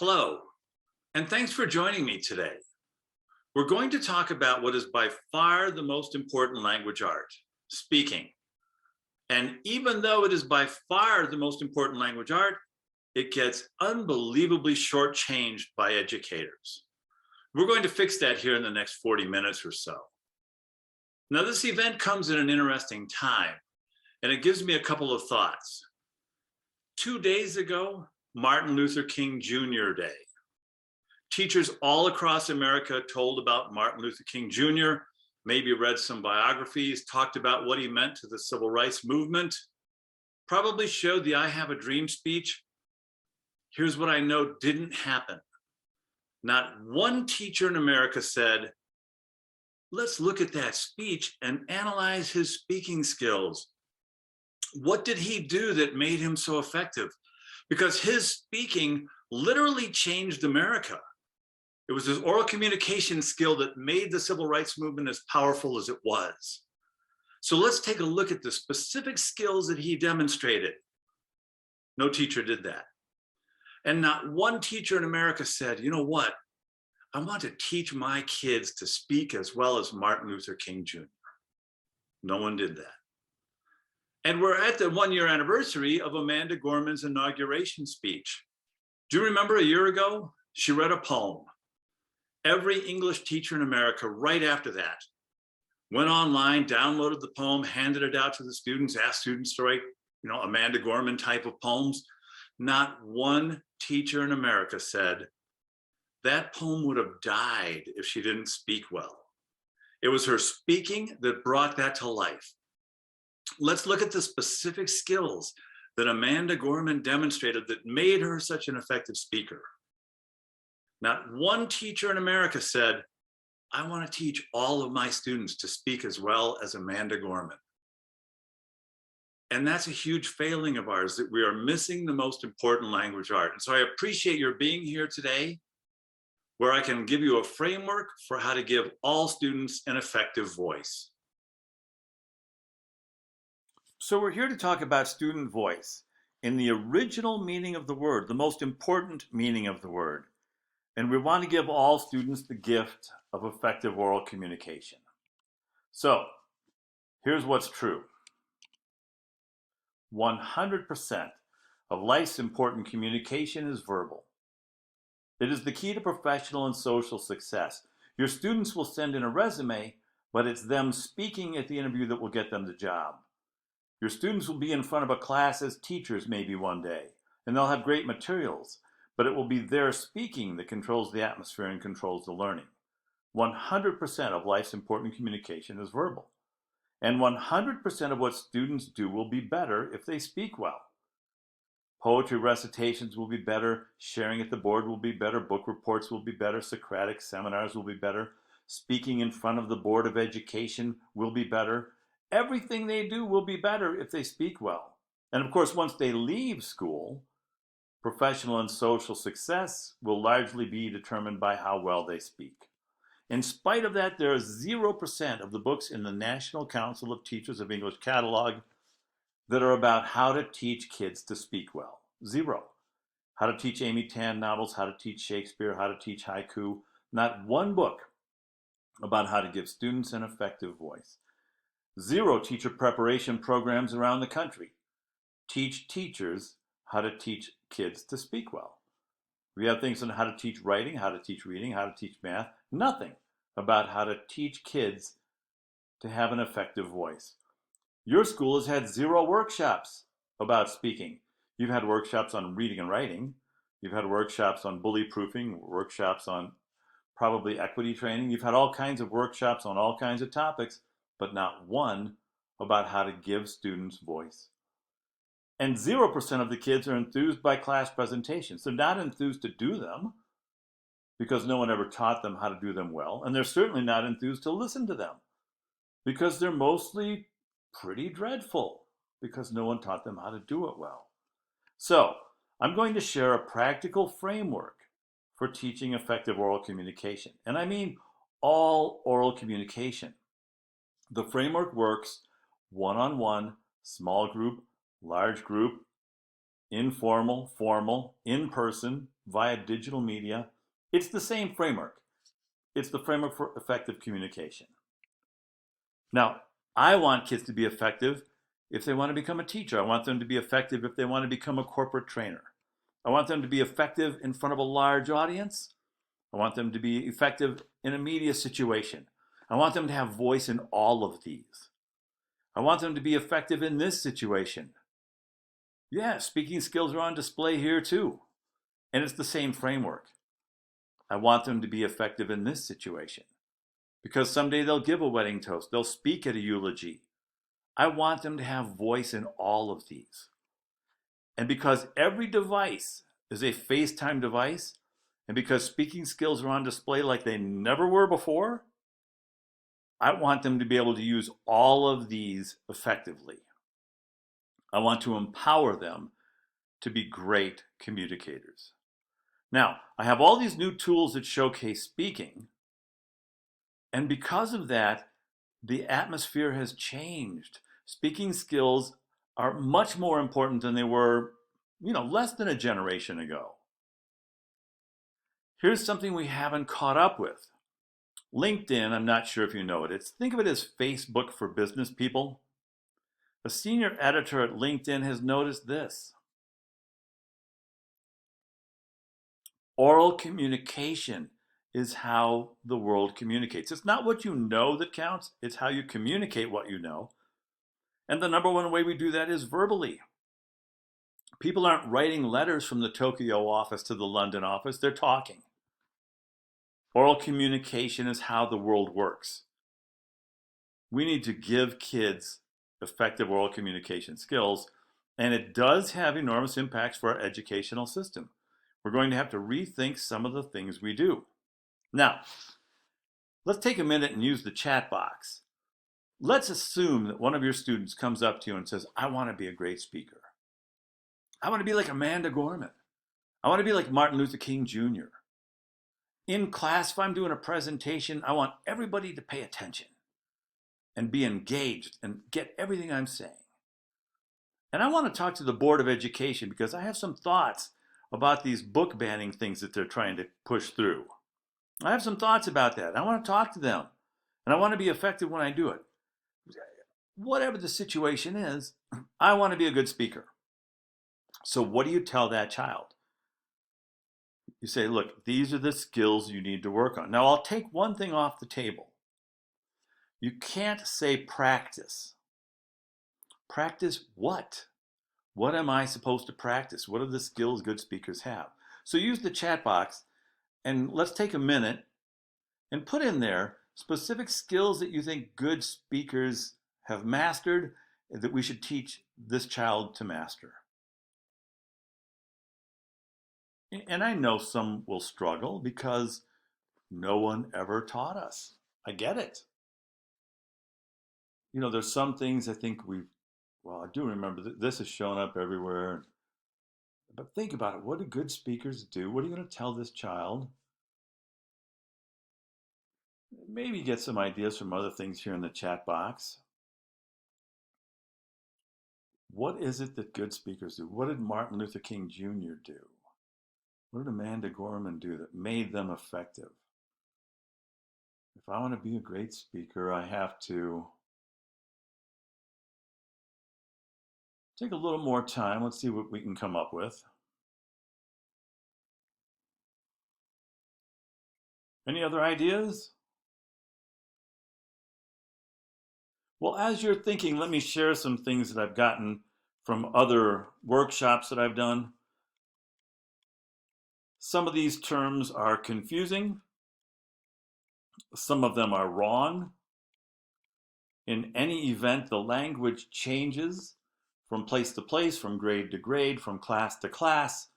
Hello, and thanks for joining me today. We're going to talk about what is by far the most important language art, speaking. And even though it is by far the most important language art, it gets unbelievably shortchanged by educators. We're going to fix that here in the next 40 minutes or so. Now, this event comes at an interesting time, and it gives me a couple of thoughts. 2 days ago, Martin Luther King Jr. Day. Teachers all across America told about Martin Luther King Jr., maybe read some biographies, talked about what he meant to the civil rights movement, probably showed the I Have a Dream speech. Here's what I know didn't happen. Not one teacher in America said, let's look at that speech and analyze his speaking skills. What did he do that made him so effective? Because his speaking literally changed America. It was his oral communication skill that made the civil rights movement as powerful as it was. So let's take a look at the specific skills that he demonstrated. No teacher did that. And not one teacher in America said, you know what? I want to teach my kids to speak as well as Martin Luther King Jr. No one did that. And we're at the 1-year anniversary of Amanda Gorman's inauguration speech. Do you remember a year ago? She read a poem. Every English teacher in America, right after that, went online, downloaded the poem, handed it out to the students, asked students to write, Amanda Gorman type of poems. Not one teacher in America said, that poem would have died if she didn't speak well. It was her speaking that brought that to life. Let's look at the specific skills that Amanda Gorman demonstrated that made her such an effective speaker. Not one teacher in America said, I want to teach all of my students to speak as well as Amanda Gorman. And that's a huge failing of ours, that we are missing the most important language art. And so I appreciate your being here today, where I can give you a framework for how to give all students an effective voice. So we're here to talk about student voice in the original meaning of the word, the most important meaning of the word. And we want to give all students the gift of effective oral communication. So here's what's true. 100% of life's important communication is verbal. It is the key to professional and social success. Your students will send in a resume, but it's them speaking at the interview that will get them the job. Your students will be in front of a class as teachers maybe one day, and they'll have great materials, but it will be their speaking that controls the atmosphere and controls the learning. 100% of life's important communication is verbal. And 100% of what students do will be better if they speak well. Poetry recitations will be better, sharing at the board will be better, book reports will be better, Socratic seminars will be better, speaking in front of the Board of Education will be better. Everything they do will be better if they speak well. And of course, once they leave school, professional and social success will largely be determined by how well they speak. In spite of that, there is 0% of the books in the National Council of Teachers of English catalog that are about how to teach kids to speak well. 0. How to teach Amy Tan novels, how to teach Shakespeare, how to teach haiku. Not one book about how to give students an effective voice. 0 teacher preparation programs around the country teach teachers how to teach kids to speak well. We have things on how to teach writing, how to teach reading, how to teach math. Nothing about how to teach kids to have an effective voice. Your school has had 0 workshops about speaking. You've had workshops on reading and writing. You've had workshops on bully proofing, workshops on probably equity training. You've had all kinds of workshops on all kinds of topics, but not one about how to give students voice. And 0% of the kids are enthused by class presentations. They're not enthused to do them because no one ever taught them how to do them well. And they're certainly not enthused to listen to them because they're mostly pretty dreadful because no one taught them how to do it well. So I'm going to share a practical framework for teaching effective oral communication. And I mean all oral communication. The framework works one-on-one, small group, large group, informal, formal, in person, via digital media. It's the same framework. It's the framework for effective communication. Now, I want kids to be effective if they want to become a teacher. I want them to be effective if they want to become a corporate trainer. I want them to be effective in front of a large audience. I want them to be effective in a media situation. I want them to have voice in all of these. I want them to be effective in this situation. Yeah, speaking skills are on display here too. And it's the same framework. I want them to be effective in this situation because someday they'll give a wedding toast, they'll speak at a eulogy. I want them to have voice in all of these. And because every device is a FaceTime device, and because speaking skills are on display like they never were before, I want them to be able to use all of these effectively. I want to empower them to be great communicators. Now, I have all these new tools that showcase speaking, and because of that, the atmosphere has changed. Speaking skills are much more important than they were, less than a generation ago. Here's something we haven't caught up with. LinkedIn, I'm not sure if you know it. Think of it as Facebook for business people. A senior editor at LinkedIn has noticed this. Oral communication is how the world communicates. It's not what you know that counts, it's how you communicate what you know. And the number one way we do that is verbally. People aren't writing letters from the Tokyo office to the London office, they're talking. Oral communication is how the world works. We need to give kids effective oral communication skills, and it does have enormous impacts for our educational system. We're going to have to rethink some of the things we do. Now, let's take a minute and use the chat box. Let's assume that one of your students comes up to you and says, I want to be a great speaker. I want to be like Amanda Gorman. I want to be like Martin Luther King Jr. In class, if I'm doing a presentation, I want everybody to pay attention and be engaged and get everything I'm saying. And I want to talk to the Board of Education because I have some thoughts about these book banning things that they're trying to push through. I have some thoughts about that. I want to talk to them, and I want to be effective when I do it. Whatever the situation is, I want to be a good speaker. So what do you tell that child? You say, look, these are the skills you need to work on. Now, I'll take one thing off the table. You can't say practice. Practice what? What am I supposed to practice? What are the skills good speakers have? So use the chat box and let's take a minute and put in there specific skills that you think good speakers have mastered that we should teach this child to master. And I know some will struggle because no one ever taught us. I get it. There's some things I think I do remember that this has shown up everywhere. But think about it. What do good speakers do? What are you going to tell this child? Maybe get some ideas from other things here in the chat box. What is it that good speakers do? What did Martin Luther King Jr. do? What did Amanda Gorman do that made them effective? If I want to be a great speaker, I have to take a little more time. Let's see what we can come up with. Any other ideas? Well, as you're thinking, let me share some things that I've gotten from other workshops that I've done. Some of these terms are confusing. Some of them are wrong. In any event, the language changes from place to place, from grade to grade, from class to class.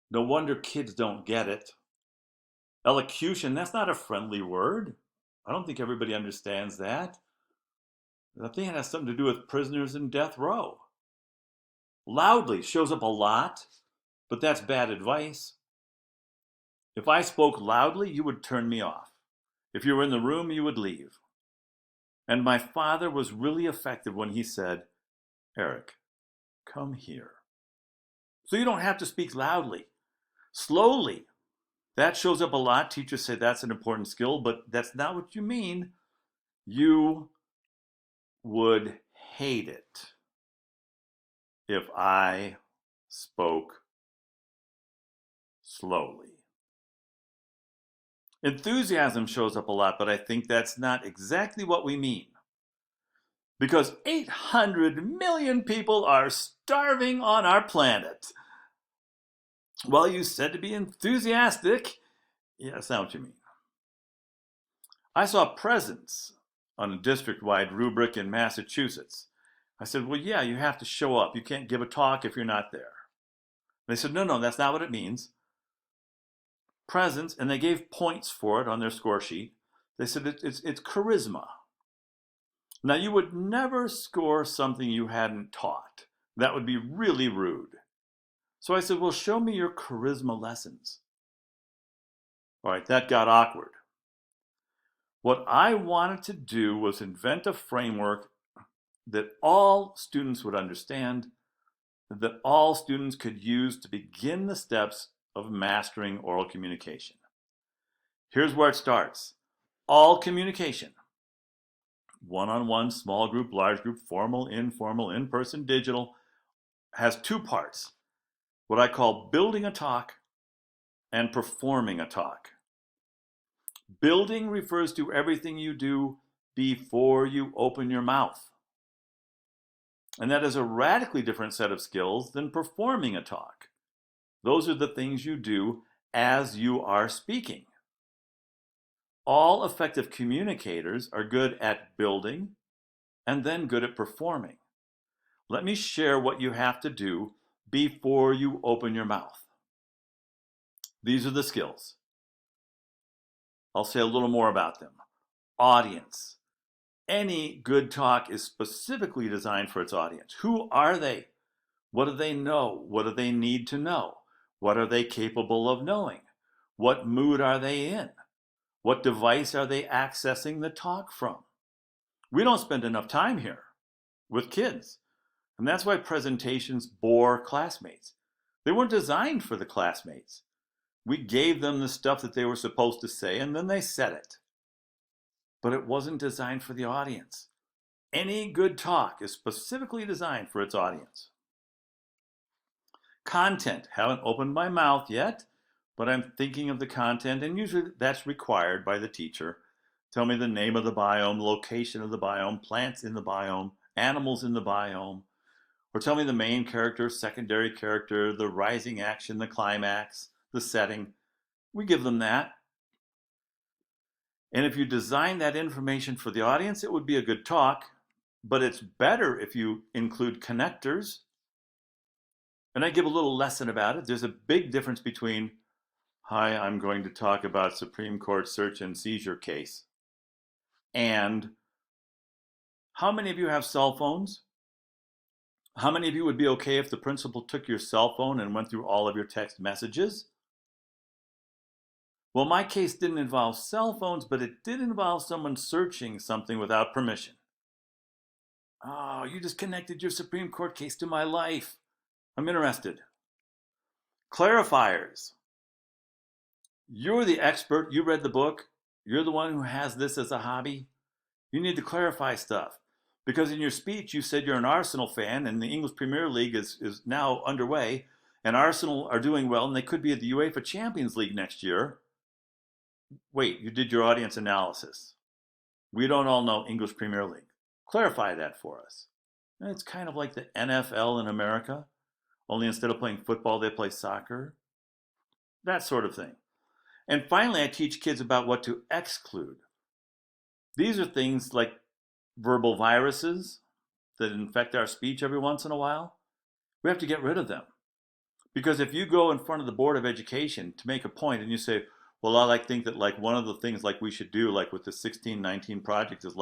No wonder kids don't get it. Elocution, that's not a friendly word. I don't think everybody understands that. I think it has something to do with prisoners in death row. Loudly shows up a lot, but that's bad advice. If I spoke loudly, you would turn me off. If you were in the room, you would leave. And my father was really effective when he said, Eric, come here. So you don't have to speak loudly. Slowly. That shows up a lot. Teachers say that's an important skill, but that's not what you mean. You would hate it if I spoke slowly. Enthusiasm shows up a lot, but I think that's not exactly what we mean. Because 800 million people are starving on our planet. Well, you said to be enthusiastic. Yeah, that's not what you mean. I saw presence on a district-wide rubric in Massachusetts. I said, well, yeah, you have to show up. You can't give a talk if you're not there. They said, no, that's not what it means. Presence, and they gave points for it on their score sheet. They said it's charisma. Now, you would never score something you hadn't taught. That would be really rude. So I said, well, show me your charisma lessons. All right, that got awkward. What I wanted to do was invent a framework that all students would understand, that all students could use to begin the steps of mastering oral communication. Here's where it starts. All communication, one-on-one, small group, large group, formal, informal, in-person, digital, has two parts. What I call building a talk and performing a talk. Building refers to everything you do before you open your mouth. And that is a radically different set of skills than performing a talk. Those are the things you do as you are speaking. All effective communicators are good at building and then good at performing. Let me share what you have to do before you open your mouth. These are the skills. I'll say a little more about them. Audience. Any good talk is specifically designed for its audience. Who are they? What do they know? What do they need to know? What are they capable of knowing? What mood are they in? What device are they accessing the talk from? We don't spend enough time here with kids. And that's why presentations bore classmates. They weren't designed for the classmates. We gave them the stuff that they were supposed to say, and then they said it. But it wasn't designed for the audience. Any good talk is specifically designed for its audience. Content. Haven't opened my mouth yet, but I'm thinking of the content, and usually that's required by the teacher. Tell me the name of the biome, location of the biome, plants in the biome, animals in the biome, or tell me the main character, secondary character, the rising action, the climax, the setting. We give them that. And if you design that information for the audience, it would be a good talk, but it's better if you include connectors. And I give a little lesson about it. There's a big difference between, hi, I'm going to talk about Supreme Court search and seizure case, and how many of you have cell phones? How many of you would be okay if the principal took your cell phone and went through all of your text messages? Well, my case didn't involve cell phones, but it did involve someone searching something without permission. Oh, you just connected your Supreme Court case to my life. I'm interested. Clarifiers. You're the expert. You read the book. You're the one who has this as a hobby. You need to clarify stuff. Because in your speech, you said you're an Arsenal fan, and the English Premier League is now underway, and Arsenal are doing well, and they could be at the UEFA Champions League next year. Wait, you did your audience analysis. We don't all know English Premier League. Clarify that for us. And it's kind of like the NFL in America, only instead of playing football, they play soccer. That sort of thing. And finally, I teach kids about what to exclude. These are things like verbal viruses that infect our speech every once in a while. We have to get rid of them. Because if you go in front of the Board of Education to make a point and you say, well, I think that one of the things we should do with the 1619 project is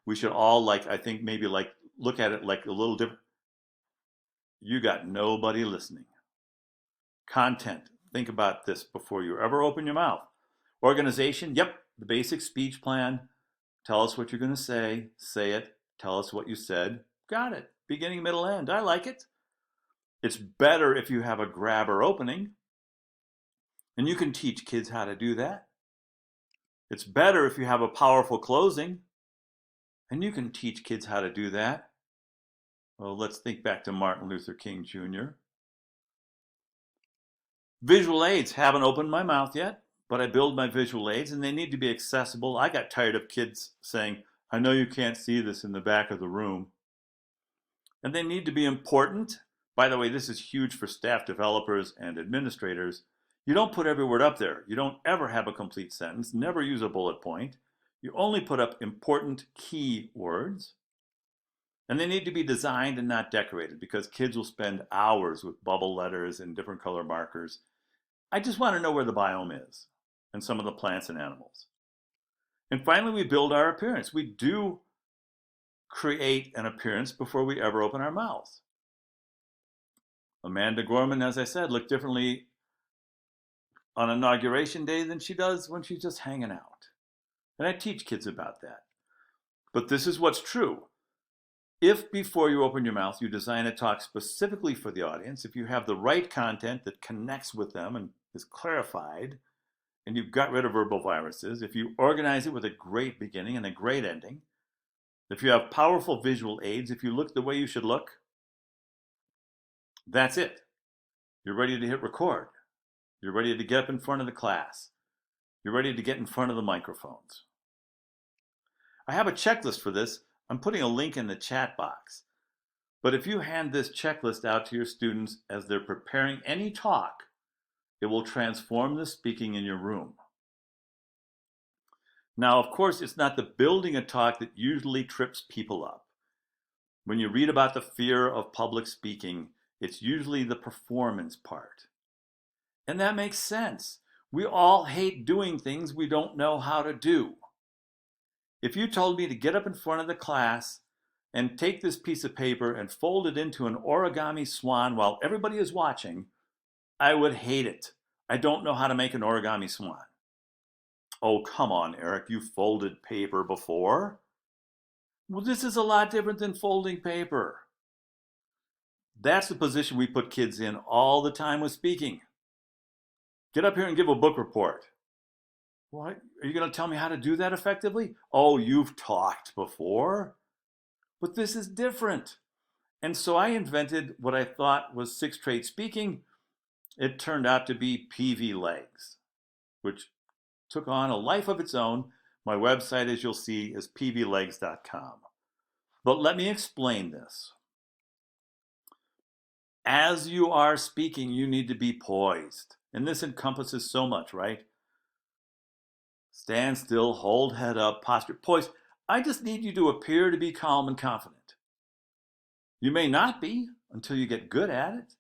we should all I think maybe look at it a little different. You got nobody listening. Content. Think about this before you ever open your mouth. Organization. Yep. The basic speech plan. Tell us what you're going to say. Say it. Tell us what you said. Got it. Beginning, middle, end. I like it. It's better if you have a grabber opening. And you can teach kids how to do that. It's better if you have a powerful closing, and you can teach kids how to do that. Well, let's think back to Martin Luther King Jr. Visual aids, haven't opened my mouth yet, but I build my visual aids and they need to be accessible. I got tired of kids saying, I know you can't see this in the back of the room. And they need to be important. By the way, this is huge for staff developers and administrators. You don't put every word up there. You don't ever have a complete sentence, never use a bullet point. You only put up important key words. And they need to be designed and not decorated because kids will spend hours with bubble letters and different color markers. I just want to know where the biome is and some of the plants and animals. And finally, we build our appearance. We do create an appearance before we ever open our mouths. Amanda Gorman, as I said, looked differently on Inauguration Day than she does when she's just hanging out. And I teach kids about that. But this is what's true. If before you open your mouth, you design a talk specifically for the audience, if you have the right content that connects with them and is clarified, and you've got rid of verbal viruses, if you organize it with a great beginning and a great ending, if you have powerful visual aids, if you look the way you should look, that's it. You're ready to hit record. You're ready to get up in front of the class. You're ready to get in front of the microphones. I have a checklist for this. I'm putting a link in the chat box. But if you hand this checklist out to your students as they're preparing any talk, it will transform the speaking in your room. Now, of course, it's not the building a talk that usually trips people up. When you read about the fear of public speaking, it's usually the performance part. And that makes sense. We all hate doing things we don't know how to do. If you told me to get up in front of the class and take this piece of paper and fold it into an origami swan while everybody is watching, I would hate it. I don't know how to make an origami swan. Oh, come on, Eric, you folded paper before? Well, this is a lot different than folding paper. That's the position we put kids in all the time with speaking. Get up here and give a book report. What? Are you going to tell me how to do that effectively? Oh, you've talked before. But this is different. And so I invented what I thought was sixth grade speaking. It turned out to be PV Legs, which took on a life of its own. My website, as you'll see, is pvlegs.com. But let me explain this. As you are speaking, you need to be poised. And this encompasses so much, right? Stand still, hold head up, posture, poise. I just need you to appear to be calm and confident. You may not be until you get good at it,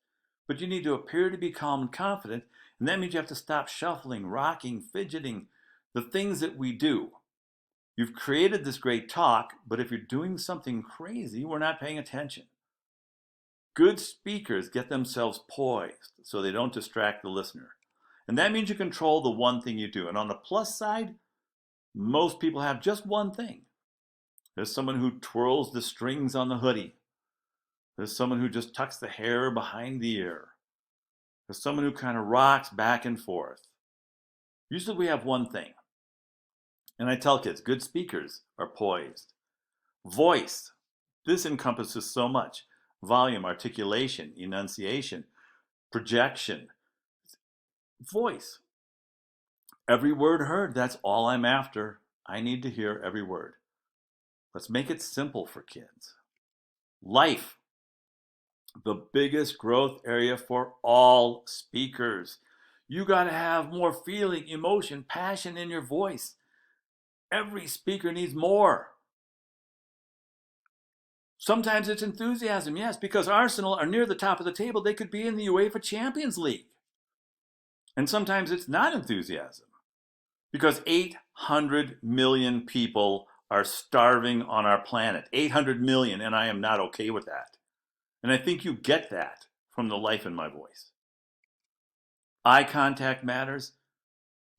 but you need to appear to be calm and confident, and that means you have to stop shuffling, rocking, fidgeting, the things that we do. You've created this great talk, but if you're doing something crazy, we're not paying attention. Good speakers get themselves poised so they don't distract the listener. And that means you control the one thing you do. And on the plus side, most people have just one thing. There's someone who twirls the strings on the hoodie. There's someone who just tucks the hair behind the ear. There's someone who kind of rocks back and forth. Usually we have one thing. And I tell kids, good speakers are poised. Voice. This encompasses so much. Volume, articulation, enunciation, projection. Voice. Every word heard, that's all I'm after. I need to hear every word. Let's make it simple for kids. Life. The biggest growth area for all speakers. You got to have more feeling, emotion, passion in your voice. Every speaker needs more. Sometimes it's enthusiasm, yes, because Arsenal are near the top of the table. They could be in the UEFA Champions League. And sometimes it's not enthusiasm, because 800 million people are starving on our planet. 800 million, and I am not okay with that. And I think you get that from the life in my voice. Eye contact matters.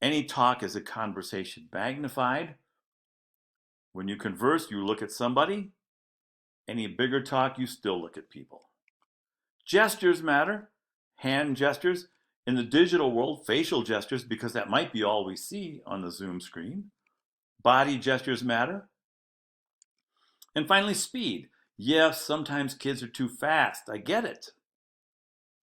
Any talk is a conversation magnified. When you converse, you look at somebody. Any bigger talk, you still look at people. Gestures matter. Hand gestures. In the digital world, facial gestures, because that might be all we see on the Zoom screen. Body gestures matter. And finally, speed. Yes, sometimes kids are too fast. I get it.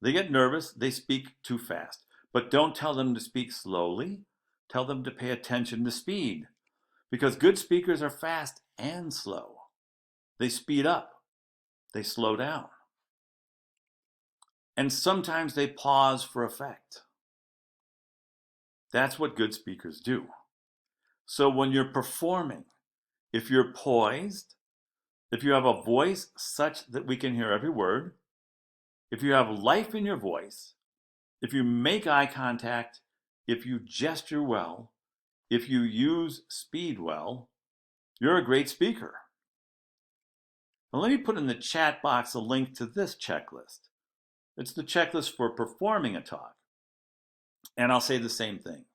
They get nervous, they speak too fast. But don't tell them to speak slowly. Tell them to pay attention to speed. Because good speakers are fast and slow. They speed up, they slow down. And sometimes they pause for effect. That's what good speakers do. So when you're performing, if you're poised, if you have a voice such that we can hear every word, if you have life in your voice, if you make eye contact, if you gesture well, if you use speed well, you're a great speaker. Now let me put in the chat box a link to this checklist. It's the checklist for performing a talk. And I'll say the same thing.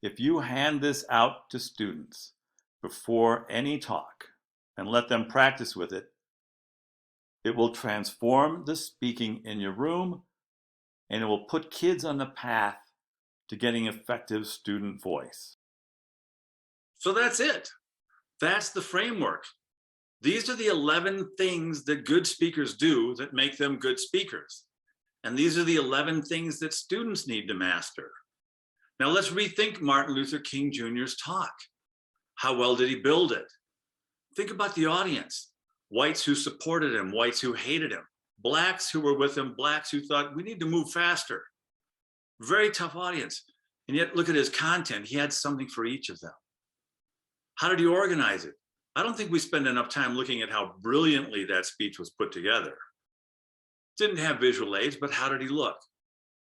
If you hand this out to students before any talk and let them practice with it, it will transform the speaking in your room, and it will put kids on the path to getting effective student voice. So that's it. That's the framework. These are the 11 things that good speakers do that make them good speakers. And these are the 11 things that students need to master. Now let's rethink Martin Luther King Jr.'s talk. How well did he build it? Think about the audience. Whites who supported him, whites who hated him, blacks who were with him, blacks who thought we need to move faster. Very tough audience. And yet look at his content. He had something for each of them. How did he organize it? I don't think we spend enough time looking at how brilliantly that speech was put together. Didn't have visual aids, but how did he look?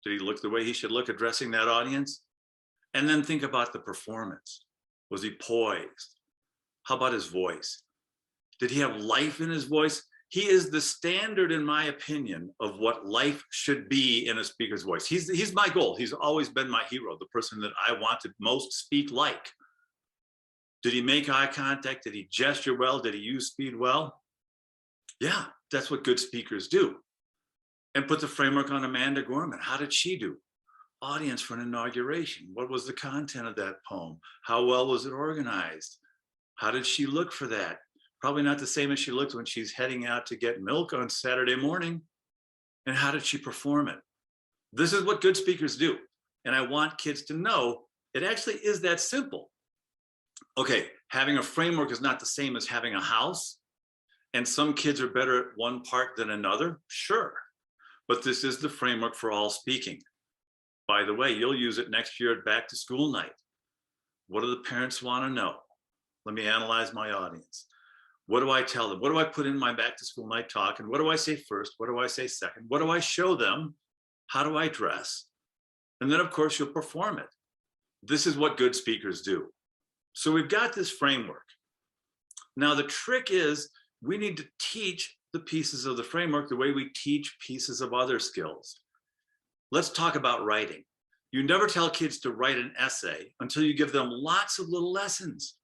Did he look the way he should look addressing that audience? And then think about the performance. Was he poised? How about his voice? Did he have life in his voice? He is the standard, in my opinion, of what life should be in a speaker's voice. He's my goal. He's always been my hero, the person that I want to most speak like. Did he make eye contact? Did he gesture well? Did he use speed well? Yeah, that's what good speakers do. And put the framework on Amanda Gorman. How did she do? Audience for an inauguration. What was the content of that poem? How well was it organized? How did she look for that? Probably not the same as she looked when she's heading out to get milk on Saturday morning. And how did she perform it? This is what good speakers do. And I want kids to know it actually is that simple. Okay, having a framework is not the same as having a house. And some kids are better at one part than another. Sure. But this is the framework for all speaking. By the way, you'll use it next year at back to school night. What do the parents want to know? Let me analyze my audience. What do I tell them? What do I put in my back to school night talk? And what do I say first? What do I say second? What do I show them? How do I dress? And then of course you'll perform it. This is what good speakers do. So we've got this framework. Now the trick is we need to teach the pieces of the framework the way we teach pieces of other skills. Let's talk about writing. You never tell kids to write an essay until you give them lots of little lessons.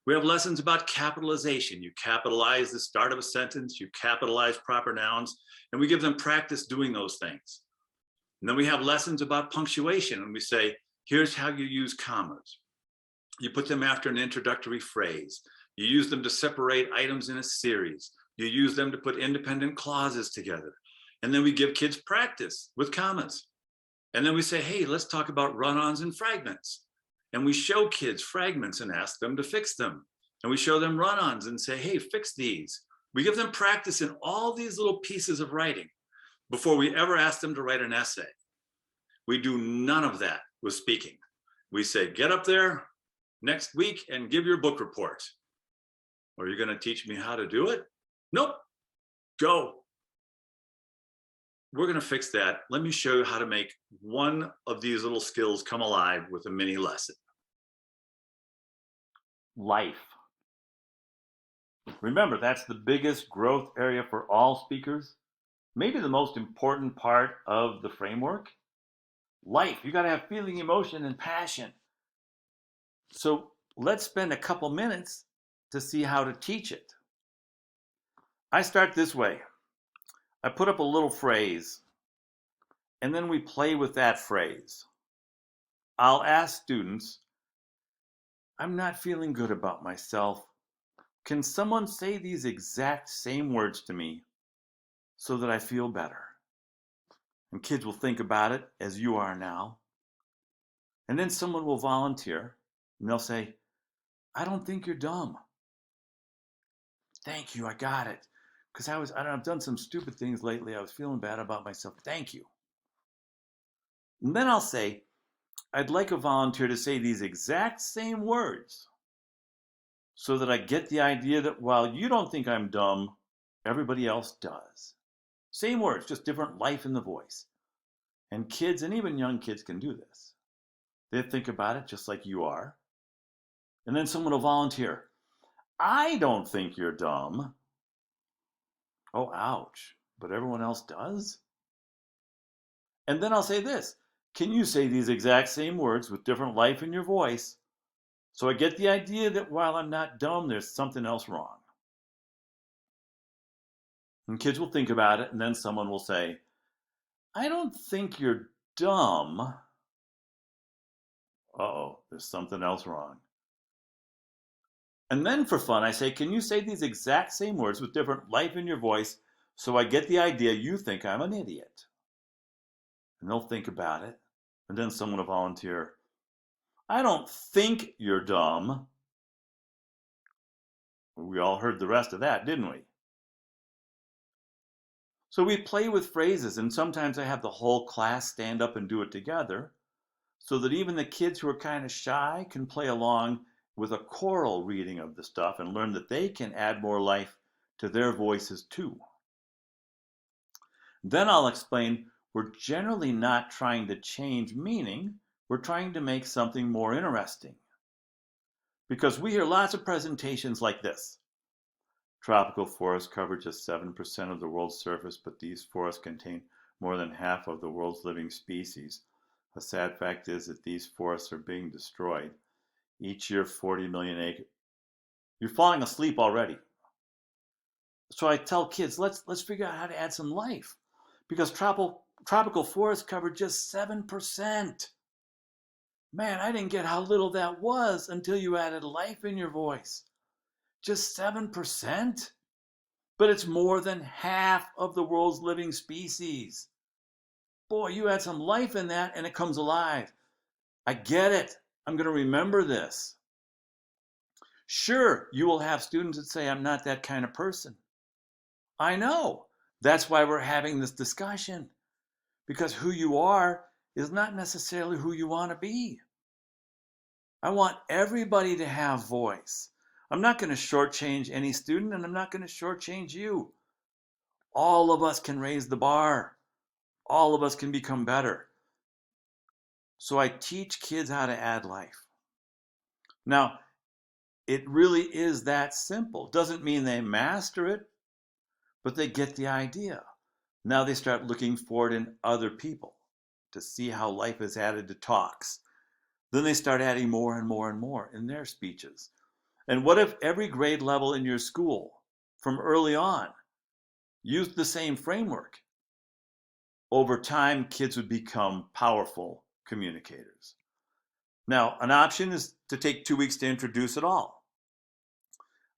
We have lessons about capitalization. You capitalize the start of a sentence, you capitalize proper nouns, and we give them practice doing those things. And then we have lessons about punctuation, and we say, here's how you use commas. You put them after an introductory phrase. You use them to separate items in a series. You use them to put independent clauses together. And then we give kids practice with commas. And then we say, hey, let's talk about run-ons and fragments. And we show kids fragments and ask them to fix them. And we show them run-ons and say, hey, fix these. We give them practice in all these little pieces of writing before we ever ask them to write an essay. We do none of that with speaking. We say, get up there next week and give your book report. Are you going to teach me how to do it? Nope. Go. We're going to fix that. Let me show you how to make one of these little skills come alive with a mini lesson. Life. Remember, that's the biggest growth area for all speakers. Maybe the most important part of the framework. Life. You got to have feeling, emotion, and passion. So let's spend a couple minutes to see how to teach it. I start this way. I put up a little phrase, And then we play with that phrase. I'll ask students, I'm not feeling good about myself. Can someone say these exact same words to me so that I feel better? And kids will think about it as you are now. And then someone will volunteer and they'll say, I don't think you're dumb. Thank you, I got it. Because I've done some stupid things lately. I was feeling bad about myself. Thank you. And then I'll say, I'd like a volunteer to say these exact same words so that I get the idea that while you don't think I'm dumb, everybody else does. Same words, just different life in the voice. And kids, and even young kids, can do this. They think about it just like you are. And then someone will volunteer. I don't think you're dumb. Oh, ouch. But everyone else does? And then I'll say this. Can you say these exact same words with different life in your voice so I get the idea that while I'm not dumb, there's something else wrong? And kids will think about it, and then someone will say, I don't think you're dumb. Uh-oh, there's something else wrong. And then for fun, I say, can you say these exact same words with different life in your voice so I get the idea you think I'm an idiot? And they'll think about it. And then someone will volunteer, I don't think you're dumb. We all heard the rest of that, didn't we? So we play with phrases, and sometimes I have the whole class stand up and do it together so that even the kids who are kind of shy can play along with a choral reading of the stuff and learn that they can add more life to their voices too. Then I'll explain we're generally not trying to change meaning, we're trying to make something more interesting. Because we hear lots of presentations like this. Tropical forests cover just 7% of the world's surface, but these forests contain more than half of the world's living species. A sad fact is that these forests are being destroyed. Each year, 40 million acres. You're falling asleep already. So I tell kids, let's figure out how to add some life. Because tropical forests cover just 7%. Man, I didn't get how little that was until you added life in your voice. Just 7%? But it's more than half of the world's living species. Boy, you add some life in that and it comes alive. I get it. I'm going to remember this. Sure, you will have students that say, I'm not that kind of person. I know. That's why we're having this discussion. Because who you are is not necessarily who you want to be. I want everybody to have voice. I'm not going to shortchange any student, and I'm not going to shortchange you. All of us can raise the bar. All of us can become better. So I teach kids how to add life. Now, it really is that simple. Doesn't mean they master it, but they get the idea. Now they start looking for it in other people to see how life is added to talks. Then they start adding more and more and more in their speeches. And what if every grade level in your school, from early on, used the same framework? Over time, kids would become powerful communicators. Now, an option is to take 2 weeks to introduce it all.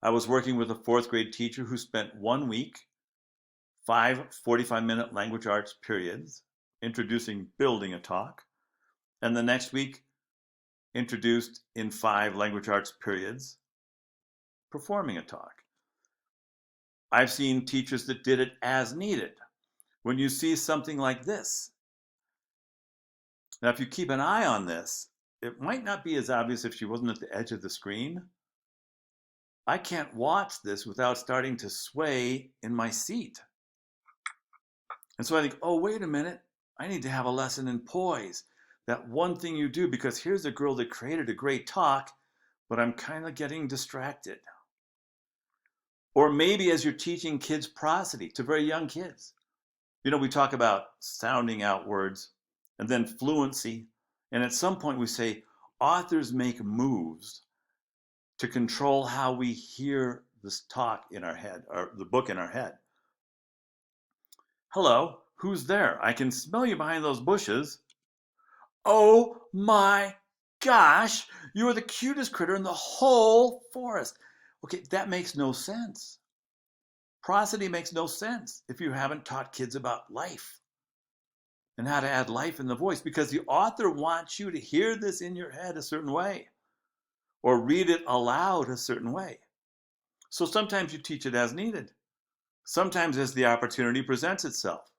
I was working with a fourth grade teacher who spent 1 week, 5 45-minute language arts periods, introducing building a talk, and the next week introduced in 5 language arts periods, performing a talk. I've seen teachers that did it as needed. When you see something like this, now if you keep an eye on this, it might not be as obvious if she wasn't at the edge of the screen. I can't watch this without starting to sway in my seat. And so I think, oh, wait a minute, I need to have a lesson in poise. That one thing you do, because here's a girl that created a great talk, but I'm kind of getting distracted. Or maybe as you're teaching kids prosody to very young kids. You know, we talk about sounding out words and then fluency. And at some point we say, authors make moves to control how we hear this talk in our head, or the book in our head. Hello, Who's there? I can smell you behind those bushes. Oh my gosh, you are the cutest critter in the whole forest. Okay, that makes no sense. Prosody makes no sense if you haven't taught kids about life and how to add life in the voice, because the author wants you to hear this in your head a certain way or read it aloud a certain way. So sometimes you teach it as needed. Sometimes as the opportunity presents itself.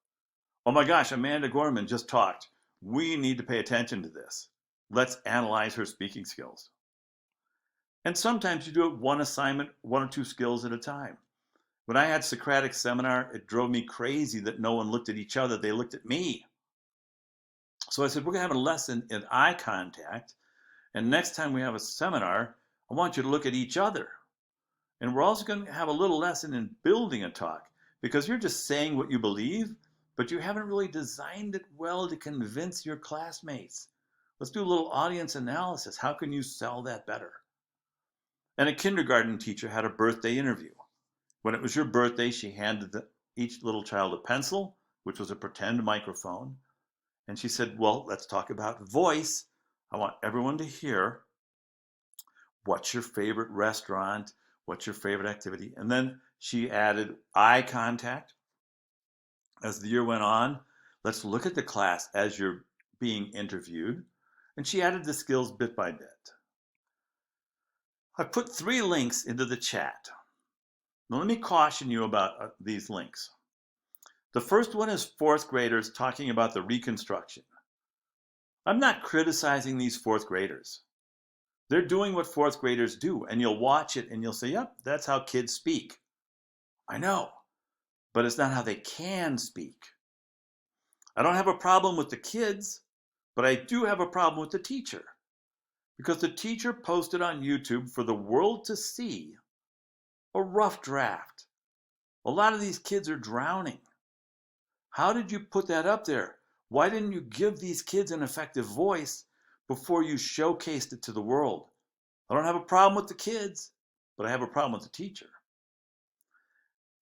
Oh my gosh, Amanda Gorman just talked. We need to pay attention to this. Let's analyze her speaking skills. And sometimes you do it one assignment, one or two skills at a time. When I had Socratic seminar, it drove me crazy that no one looked at each other. They looked at me. So I said, we're going to have a lesson in eye contact. And next time we have a seminar, I want you to look at each other. And we're also going to have a little lesson in building a talk, because you're just saying what you believe, but you haven't really designed it well to convince your classmates. Let's do a little audience analysis. How can you sell that better? And a kindergarten teacher had a birthday interview. When it was your birthday, she handed each little child a pencil, which was a pretend microphone. And she said, well, let's talk about voice. I want everyone to hear what's your favorite restaurant, what's your favorite activity. And then she added eye contact. As the year went on, let's look at the class as you're being interviewed. And she added the skills bit by bit. I put 3 links into the chat. Now let me caution you about these links. The first one is 4th graders talking about the Reconstruction. I'm not criticizing these 4th graders. They're doing what 4th graders do, and you'll watch it and you'll say, yep, that's how kids speak. I know, but it's not how they can speak. I don't have a problem with the kids, but I do have a problem with the teacher, because the teacher posted on YouTube for the world to see a rough draft. A lot of these kids are drowning. How did you put that up there? Why didn't you give these kids an effective voice before you showcased it to the world? I don't have a problem with the kids, but I have a problem with the teacher.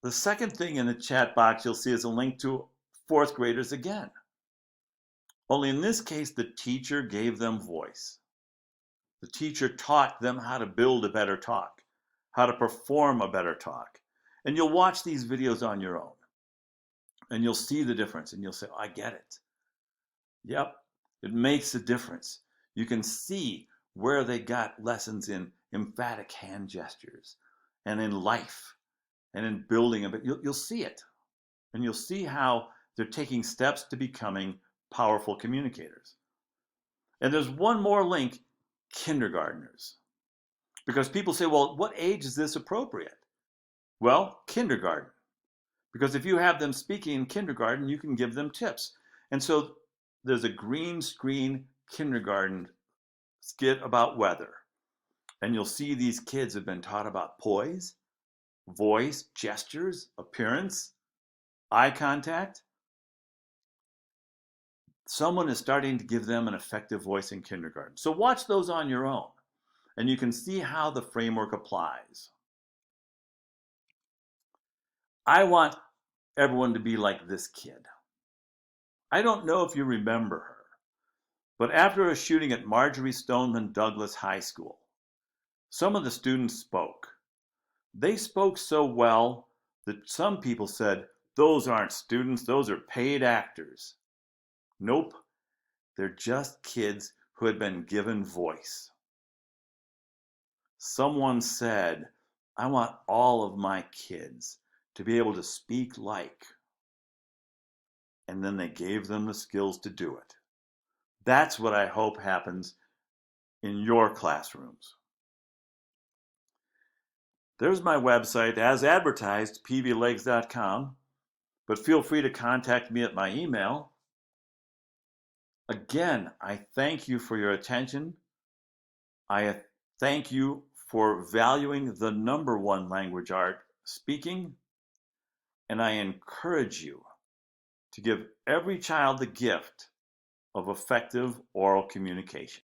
The second thing in the chat box you'll see is a link to 4th graders again. Only in this case, the teacher gave them voice. The teacher taught them how to build a better talk, how to perform a better talk. And you'll watch these videos on your own. And you'll see the difference and you'll say, oh, I get it. Yep, it makes a difference. You can see where they got lessons in emphatic hand gestures and in life and in building a bit. You'll see it. And you'll see how they're taking steps to becoming powerful communicators. And there's one more link, kindergartners. Because people say, well, what age is this appropriate? Well, kindergarten. Because if you have them speaking in kindergarten, you can give them tips. And so there's a green screen kindergarten skit about weather. And you'll see these kids have been taught about poise, voice, gestures, appearance, eye contact. Someone is starting to give them an effective voice in kindergarten. So watch those on your own, and you can see how the framework applies. I want everyone to be like this kid. I don't know if you remember her, but after a shooting at Marjorie Stoneman Douglas High School, some of the students spoke. They spoke so well that some people said, those aren't students, those are paid actors. Nope, they're just kids who had been given voice. Someone said, I want all of my kids to be able to speak like. And then they gave them the skills to do it. That's what I hope happens in your classrooms. There's my website, as advertised, pvlegs.com, but feel free to contact me at my email. Again, I thank you for your attention. I thank you for valuing the #1 language art, speaking, and I encourage you to give every child the gift of effective oral communication.